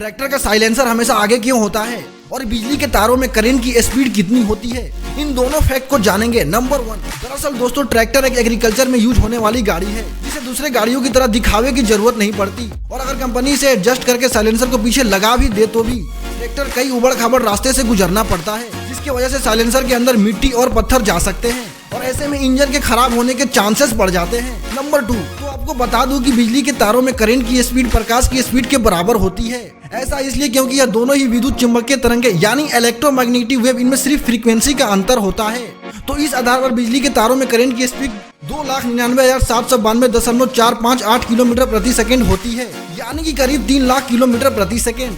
Tractor का silencer हमेशा आगे क्यों होता है और बिजली के तारों में करंट की स्पीड कितनी होती है, इन दोनों फैक्ट को जानेंगे। नंबर 1, दरअसल दोस्तों ट्रैक्टर एक एग्रीकल्चर में यूज होने वाली गाड़ी है जिसे दूसरे गाड़ियों की तरह दिखावे की जरूरत नहीं पड़ती, और अगर कंपनी से एडजस्ट करके साइलेंसर को पीछे लगा भी दे तो भी ट्रैक्टर कई उबड़ खाबड़ रास्ते से गुजरना पड़ता है, जिसकी वजह से साइलेंसर के अंदर मिट्टी और पत्थर जा सकते हैं और ऐसे में इंजन के खराब होने के चांसेस बढ़ जाते हैं। नंबर 2, तो आपको बता दूं कि बिजली के तारों में करंट की स्पीड प्रकाश की स्पीड के बराबर होती है। ऐसा इसलिए क्योंकि यह दोनों ही विद्युत चुंबकीय तरंगे यानी इलेक्ट्रोमैग्नेटिक वेव, इनमें सिर्फ फ्रीक्वेंसी का अंतर होता है। तो इस आधार पर बिजली के तारों में करंट की स्पीड 2,99,792.458 किलोमीटर प्रति सेकंड होती है, यानी कि करीब 3 लाख किलोमीटर प्रति सेकंड।